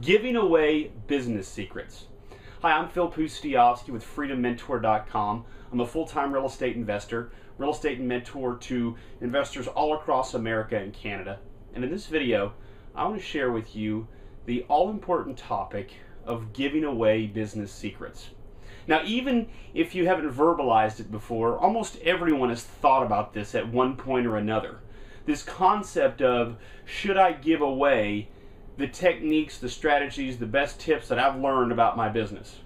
Giving away business secrets. Hi, I'm Phil Pustiowski with FreedomMentor.com. I'm a full-time real estate investor, real estate mentor to investors all across America and Canada. And in this video, I want to share with you the all-important topic of giving away business secrets. Now, even if you haven't verbalized it before, almost everyone has thought about this at one point or another. This concept of, should I give away the techniques, the strategies, the best tips that I've learned about my business?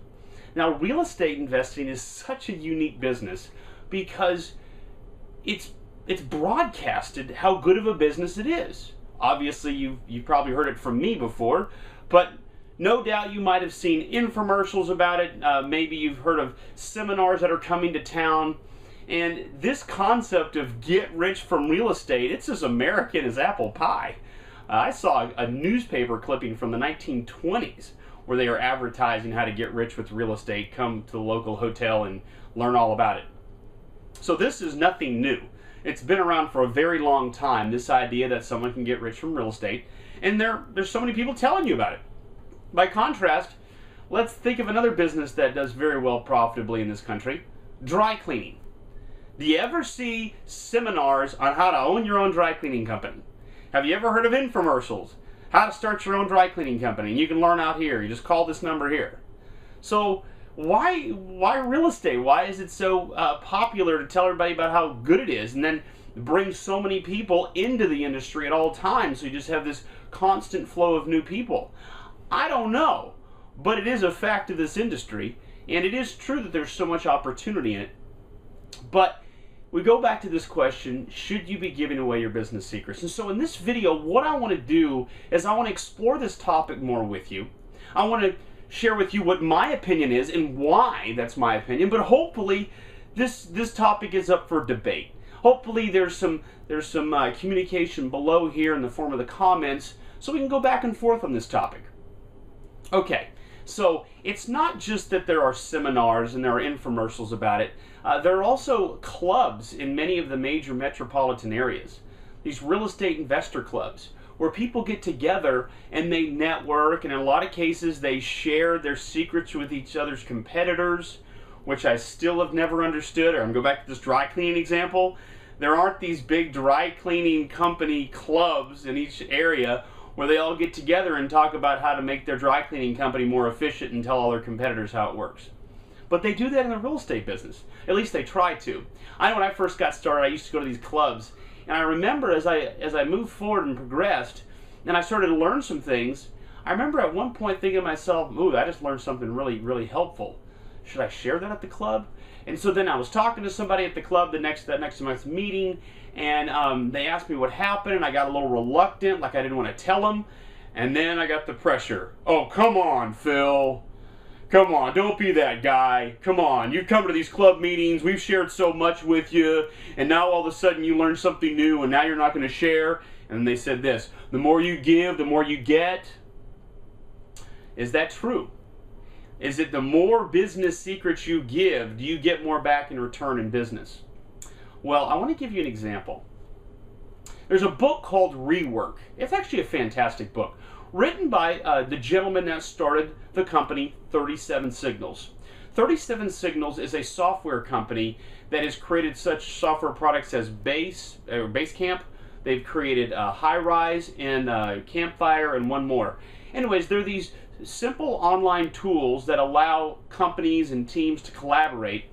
Now, real estate investing is such a unique business because it's broadcasted how good of a business it is. Obviously, you've probably heard it from me before, but no doubt you might have seen infomercials about it. Maybe you've heard of seminars that are coming to town. And this concept of get rich from real estate, it's as American as apple pie. I saw a newspaper clipping from the 1920s where they are advertising how to get rich with real estate. Come to the local hotel and learn all about it. So this is nothing new. It's been around for a very long time, this idea that someone can get rich from real estate, and there's so many people telling you about it. By contrast, let's think of another business that does very well profitably in this country: dry cleaning. Do you ever see seminars on how to own your own dry cleaning company? Have you ever heard of infomercials? How to start your own dry cleaning company, and you can learn out here. You just call this number here. So why real estate? Why is it so popular to tell everybody about how good it is, and then bring so many people into the industry at all times, so you just have this constant flow of new people? I don't know, but it is a fact of this industry, and it is true that there's so much opportunity in it. But we go back to this question: should you be giving away your business secrets? And so in this video, what I want to do is I want to explore this topic more with you. I want to share with you what my opinion is and why that's my opinion, but hopefully this topic is up for debate. Hopefully there's some communication below here in the form of the comments, so we can go back and forth on this topic. Okay, so it's not just that there are seminars and there are infomercials about it. There are also clubs in many of the major metropolitan areas, these real estate investor clubs, where people get together and they network, and in a lot of cases they share their secrets with each other's competitors, which I still have never understood. Or I'm going to go back to this dry cleaning example. There aren't these big dry cleaning company clubs in each area where they all get together and talk about how to make their dry cleaning company more efficient and tell all their competitors how it works. But they do that in the real estate business. At least they try to. I know when I first got started, I used to go to these clubs, and I remember as I moved forward and progressed, and I started to learn some things, I remember at one point thinking to myself, ooh, I just learned something really, really helpful. Should I share that at the club? And so then I was talking to somebody at the club that next month's meeting, and they asked me what happened, and I got a little reluctant, like I didn't want to tell them. And then I got the pressure. Oh, come on, Phil. Come on, don't be that guy. Come on, you come to these club meetings, we've shared so much with you, and now all of a sudden you learn something new, and now you're not going to share. And they said this: the more you give, the more you get. Is that true? Is it the more business secrets you give, do you get more back in return in business? Well, I want to give you an example. There's a book called Rework. It's actually a fantastic book, written by the gentleman that started the company 37 Signals. 37 Signals is a software company that has created such software products as Basecamp. They've created Highrise and Campfire and one more. Anyways, they're these simple online tools that allow companies and teams to collaborate.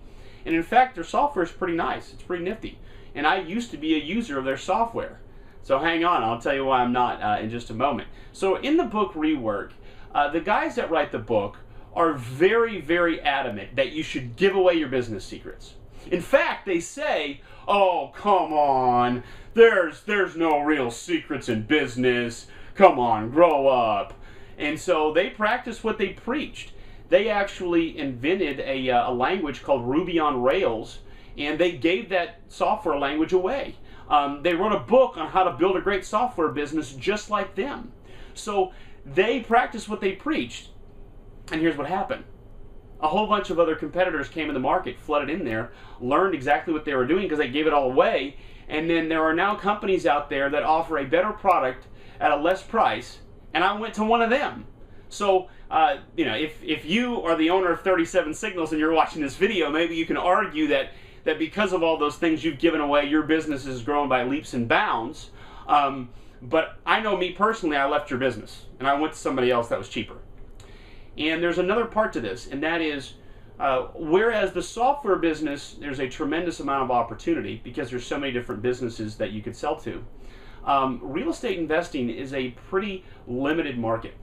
And in fact, their software is pretty nice. It's pretty nifty. And I used to be a user of their software. So hang on, I'll tell you why I'm not in just a moment. So in the book Rework, the guys that write the book are very, very adamant that you should give away your business secrets. In fact, they say, oh, come on, there's no real secrets in business. Come on, grow up. And so they practice what they preached. They actually invented a language called Ruby on Rails, and they gave that software language away. They wrote a book on how to build a great software business just like them. So they practiced what they preached, and here's what happened. A whole bunch of other competitors came in the market, flooded in there, learned exactly what they were doing because they gave it all away, and then there are now companies out there that offer a better product at a less price, and I went to one of them. So, if you are the owner of 37 Signals and you're watching this video, maybe you can argue that because of all those things you've given away, your business has grown by leaps and bounds. But I know me personally, I left your business and I went to somebody else that was cheaper. And there's another part to this, and that is, whereas the software business, there's a tremendous amount of opportunity because there's so many different businesses that you could sell to. Real estate investing is a pretty limited market.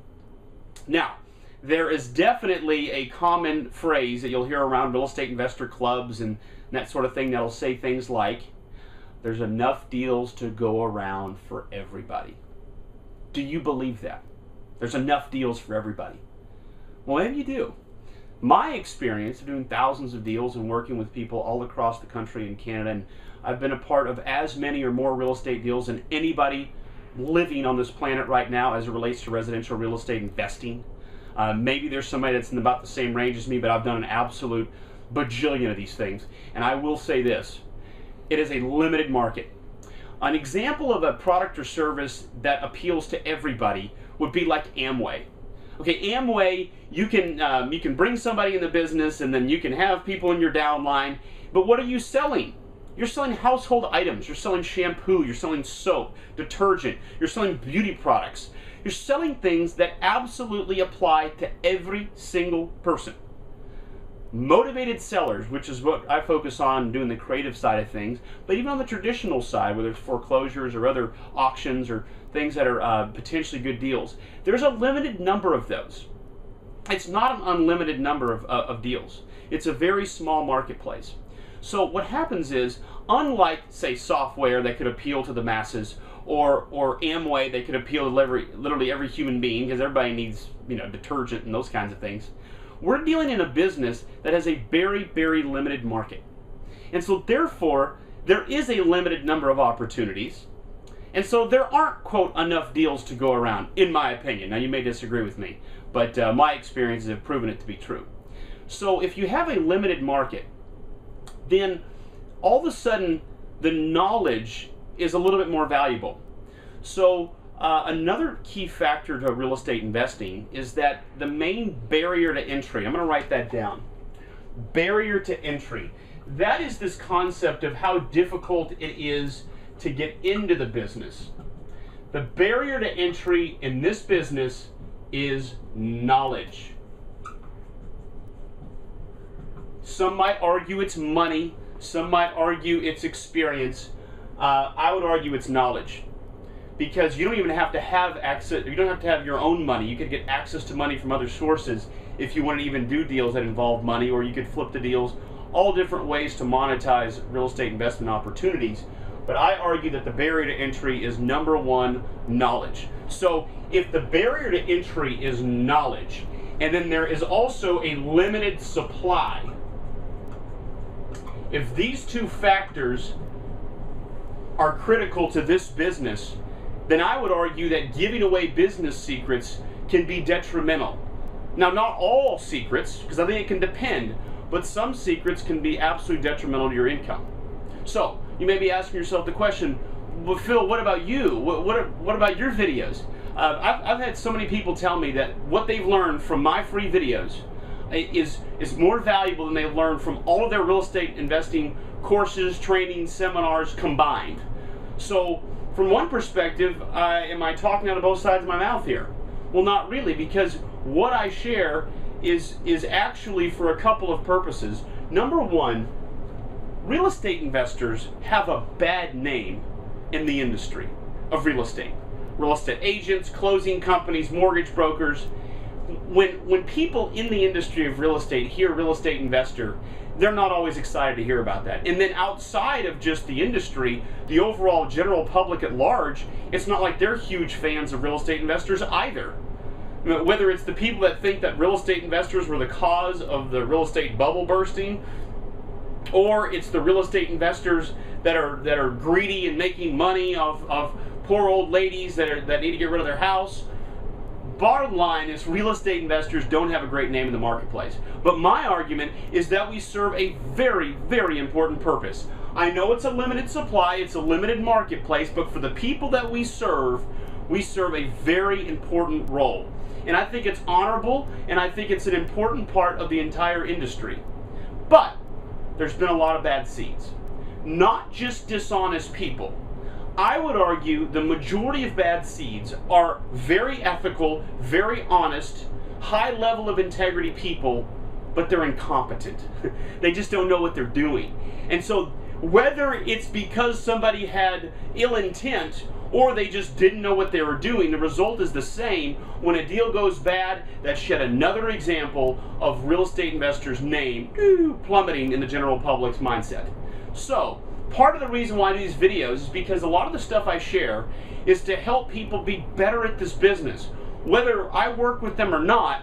Now, there is definitely a common phrase that you'll hear around real estate investor clubs and that sort of thing that'll say things like, there's enough deals to go around for everybody. Do you believe that? There's enough deals for everybody. Well, maybe you do. My experience of doing thousands of deals and working with people all across the country and Canada, and I've been a part of as many or more real estate deals than anybody living on this planet right now as it relates to residential real estate investing. Maybe there's somebody that's in about the same range as me, but I've done an absolute bajillion of these things. And I will say this, it is a limited market. An example of a product or service that appeals to everybody would be like Amway. Okay, Amway, you can bring somebody in the business and then you can have people in your downline, but what are you selling? You're selling household items, you're selling shampoo, you're selling soap, detergent, you're selling beauty products. You're selling things that absolutely apply to every single person. Motivated sellers, which is what I focus on doing the creative side of things, but even on the traditional side, whether it's foreclosures or other auctions or things that are potentially good deals, there's a limited number of those. It's not an unlimited number of deals. It's a very small marketplace. So what happens is, unlike, say, software that could appeal to the masses, or Amway that could appeal to literally every human being, because everybody needs, detergent and those kinds of things, we're dealing in a business that has a very, very limited market. And so therefore, there is a limited number of opportunities. And so there aren't, quote, enough deals to go around, in my opinion. Now, you may disagree with me, but my experiences have proven it to be true. So if you have a limited market, then all of a sudden the knowledge is a little bit more valuable. So another key factor to real estate investing is that the main barrier to entry, I'm going to write that down, barrier to entry, that is this concept of how difficult it is to get into the business. The barrier to entry in this business is knowledge. Some might argue it's money, some might argue it's experience. I would argue it's knowledge, because you don't even have to have access, you don't have to have your own money. You could get access to money from other sources if you want to even do deals that involve money, or you could flip the deals, all different ways to monetize real estate investment opportunities. But I argue that the barrier to entry is number one, knowledge. So if the barrier to entry is knowledge, and then there is also a limited supply, if these two factors are critical to this business, then I would argue that giving away business secrets can be detrimental. Now, not all secrets, because I think it can depend, but some secrets can be absolutely detrimental to your income. So, you may be asking yourself the question, well, Phil, what about you? What about your videos? I've had so many people tell me that what they've learned from my free videos is more valuable than they've learned from all of their real estate investing courses, trainings, seminars combined. So, from one perspective, am I talking out of both sides of my mouth here? Well, not really, because what I share is actually for a couple of purposes. Number one, real estate investors have a bad name in the industry of real estate. Real estate agents, closing companies, mortgage brokers. When people in the industry of real estate hear real estate investor, they're not always excited to hear about that. And then outside of just the industry, the overall general public at large, it's not like they're huge fans of real estate investors either. Whether it's the people that think that real estate investors were the cause of the real estate bubble bursting, or it's the real estate investors that are greedy and making money off poor old ladies that need to get rid of their house. Bottom line is, real estate investors don't have a great name in the marketplace. But my argument is that we serve a very, very important purpose. I know it's a limited supply, it's a limited marketplace, but for the people that we serve a very important role. and I think it's honorable, and I think it's an important part of the entire industry. But there's been a lot of bad seeds. Not just dishonest people. I would argue the majority of bad seeds are very ethical, very honest, high level of integrity people, but they're incompetent. They just don't know what they're doing. And so whether it's because somebody had ill intent or they just didn't know what they were doing, the result is the same. When a deal goes bad, that's yet another example of real estate investors' name plummeting in the general public's mindset. So, part of the reason why I do these videos is because a lot of the stuff I share is to help people be better at this business. Whether I work with them or not,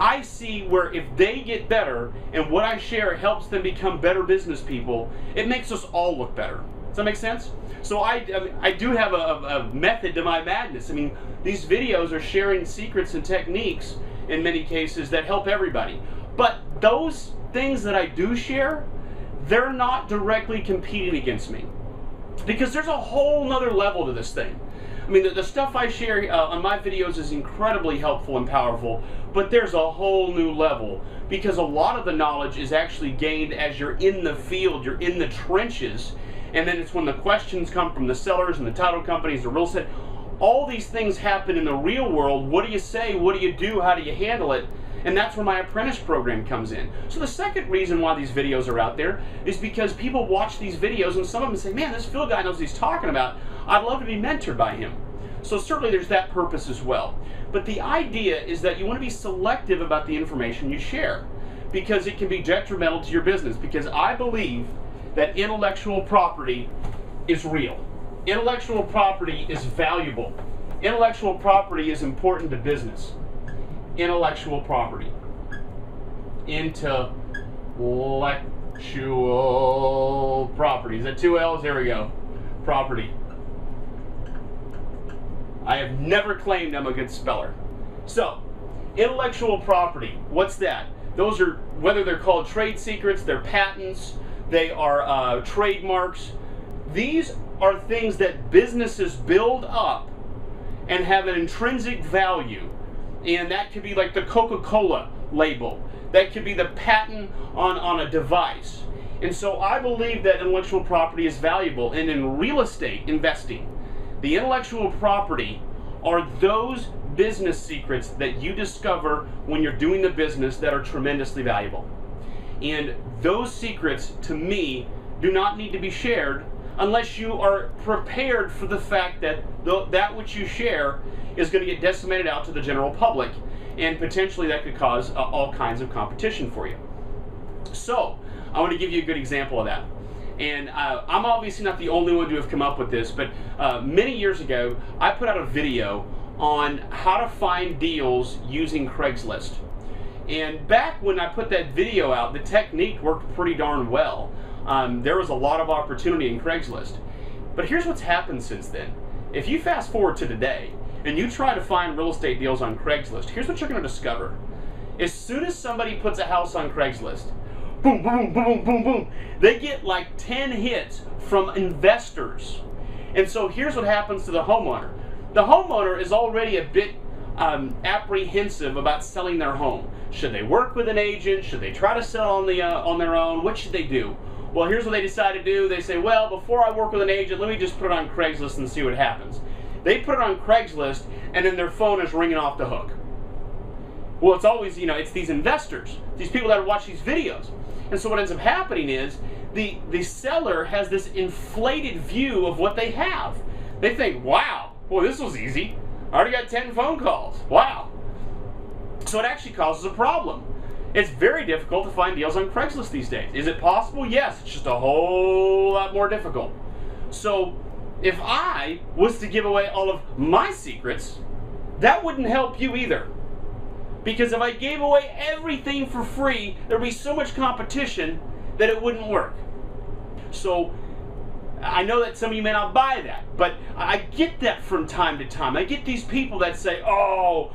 I see where if they get better and what I share helps them become better business people, it makes us all look better. Does that make sense? So I do have a method to my madness. I mean, these videos are sharing secrets and techniques in many cases that help everybody. But those things that I do share, they're not directly competing against me. Because there's a whole nother level to this thing. I mean, the stuff I share on my videos is incredibly helpful and powerful, but there's a whole new level because a lot of the knowledge is actually gained as you're in the field, you're in the trenches, and then it's when the questions come from the sellers and the title companies, the real estate. All these things happen in the real world. What do you say? What do you do? How do you handle it? And that's where my apprentice program comes in. So the second reason why these videos are out there is because people watch these videos and some of them say, man, this Phil guy knows what he's talking about. I'd love to be mentored by him. So certainly there's that purpose as well. But the idea is that you want to be selective about the information you share because it can be detrimental to your business, because I believe that intellectual property is real. Intellectual property is valuable. Intellectual property is important to business. Intellectual property. Intellectual property. Is that two L's? There we go. Property. I have never claimed I'm a good speller. So, intellectual property, what's that? Those are, whether they're called trade secrets, they're patents, they are trademarks. These are things that businesses build up and have an intrinsic value. And that could be like the Coca-Cola label. That could be the patent on a device. And so I believe that intellectual property is valuable. And in real estate investing, the intellectual property are those business secrets that you discover when you're doing the business that are tremendously valuable. And those secrets, to me, do not need to be shared unless you are prepared for the fact that that which you share is going to get disseminated out to the general public, and potentially that could cause all kinds of competition for you. So, I want to give you a good example of that. And I'm obviously not the only one to have come up with this, but many years ago, I put out a video on how to find deals using Craigslist. And back when I put that video out, the technique worked pretty darn well. There was a lot of opportunity in Craigslist. But here's what's happened since then. If you fast forward to today, and you try to find real estate deals on Craigslist, here's what you're going to discover. As soon as somebody puts a house on Craigslist, boom, boom, boom, boom, boom, boom, they get like 10 hits from investors. And so here's what happens to the homeowner. The homeowner is already a bit apprehensive about selling their home. Should they work with an agent? Should they try to sell on their own? What should they do? Well, here's what they decide to do. They say, well, before I work with an agent, let me just put it on Craigslist and see what happens. They put it on Craigslist, and then their phone is ringing off the hook. Well, it's always, it's these investors, these people that watch these videos. And so what ends up happening is the seller has this inflated view of what they have. They think, wow, boy, this was easy. I already got 10 phone calls. Wow. So it actually causes a problem. It's very difficult to find deals on Craigslist these days. Is it possible? Yes, it's just a whole lot more difficult. So if I was to give away all of my secrets, that wouldn't help you either. Because if I gave away everything for free, there'd be so much competition that it wouldn't work. So I know that some of you may not buy that, but I get that from time to time. I get these people that say, oh,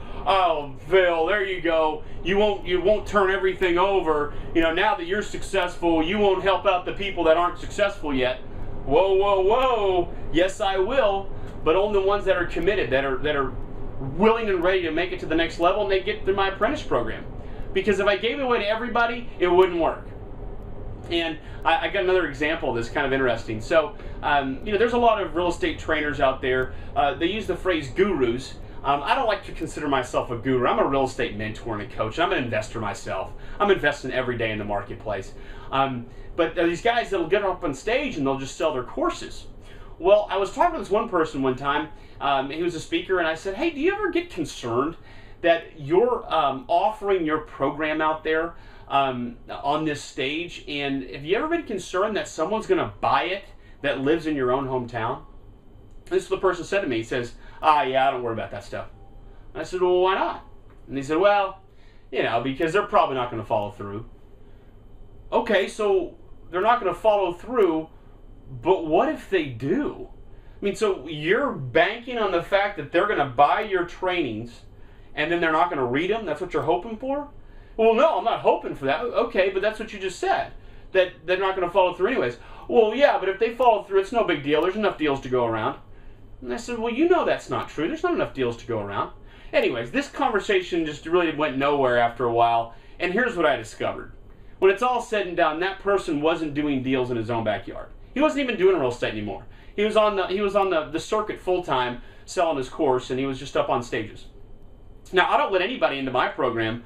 Phil, there you go. You won't turn everything over. Now that you're successful, you won't help out the people that aren't successful yet. Whoa, whoa, whoa. Yes, I will, but only the ones that are committed, that are willing and ready to make it to the next level, and they get through my apprentice program. Because if I gave it away to everybody, it wouldn't work. And I got another example that's kind of interesting. So, there's a lot of real estate trainers out there. They use the phrase gurus. I don't like to consider myself a guru. I'm a real estate mentor and a coach. I'm an investor myself. I'm investing every day in the marketplace. But these guys that'll get up on stage and they'll just sell their courses. Well, I was talking to this one person one time. He was a speaker, and I said, hey, do you ever get concerned that you're offering your program out there on this stage, and have you ever been concerned that someone's going to buy it that lives in your own hometown? This is what the person said to me. He says, yeah, I don't worry about that stuff. And I said, well, why not? And he said, well, because they're probably not going to follow through. Okay, so they're not going to follow through, but what if they do? I mean, so you're banking on the fact that they're going to buy your trainings and then they're not going to read them? That's what you're hoping for? Well, no, I'm not hoping for that. Okay, but that's what you just said, that they're not going to follow through anyways. Well, yeah, but if they follow through, it's no big deal. There's enough deals to go around. And I said, well, that's not true. There's not enough deals to go around. Anyways, this conversation just really went nowhere after a while, and here's what I discovered. When it's all said and done, that person wasn't doing deals in his own backyard. He wasn't even doing real estate anymore. He was on the circuit full-time selling his course, and he was just up on stages. Now, I don't let anybody into my program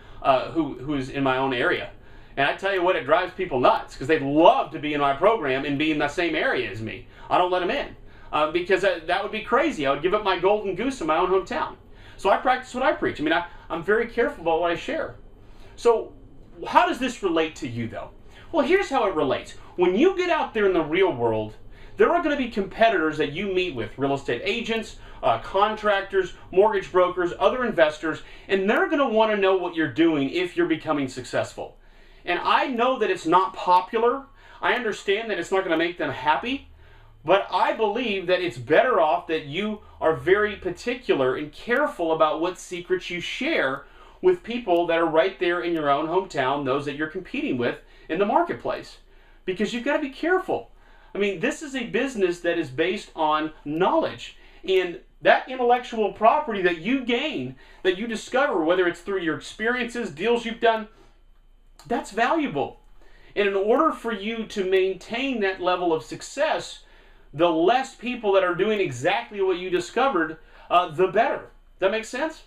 who's in my own area. And I tell you what, it drives people nuts, because they'd love to be in my program and be in the same area as me. I don't let them in, because that would be crazy. I would give up my golden goose in my own hometown. So I practice what I preach. I mean, I'm very careful about what I share. So how does this relate to you, though? Well, here's how it relates. When you get out there in the real world, there are going to be competitors that you meet with, real estate agents, contractors, mortgage brokers, other investors, and they're going to want to know what you're doing if you're becoming successful. And I know that it's not popular. I understand that it's not going to make them happy, but I believe that it's better off that you are very particular and careful about what secrets you share with people that are right there in your own hometown, those that you're competing with in the marketplace. Because you've got to be careful. I mean, this is a business that is based on knowledge. And that intellectual property that you gain, that you discover, whether it's through your experiences, deals you've done, that's valuable. And in order for you to maintain that level of success, the less people that are doing exactly what you discovered, the better. Does that make sense?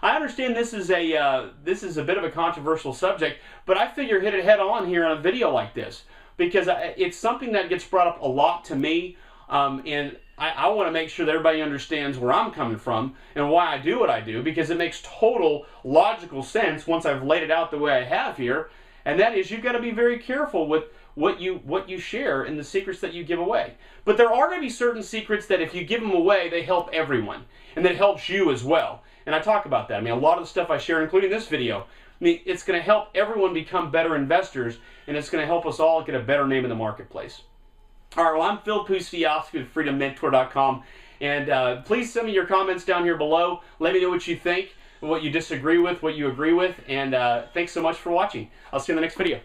I understand this is a bit of a controversial subject, but I figure hit it head on here on a video like this, because it's something that gets brought up a lot to me, and I want to make sure that everybody understands where I'm coming from and why I do what I do, because it makes total logical sense once I've laid it out the way I have here, and that is you've got to be very careful with what you share and the secrets that you give away. But there are going to be certain secrets that if you give them away, they help everyone, and that helps you as well. And I talk about that. I mean, a lot of the stuff I share, including this video, I mean, it's going to help everyone become better investors, and it's going to help us all get a better name in the marketplace. All right, well, I'm Phil Pustiowski with FreedomMentor.com, and please send me your comments down here below. Let me know what you think, what you disagree with, what you agree with, and thanks so much for watching. I'll see you in the next video.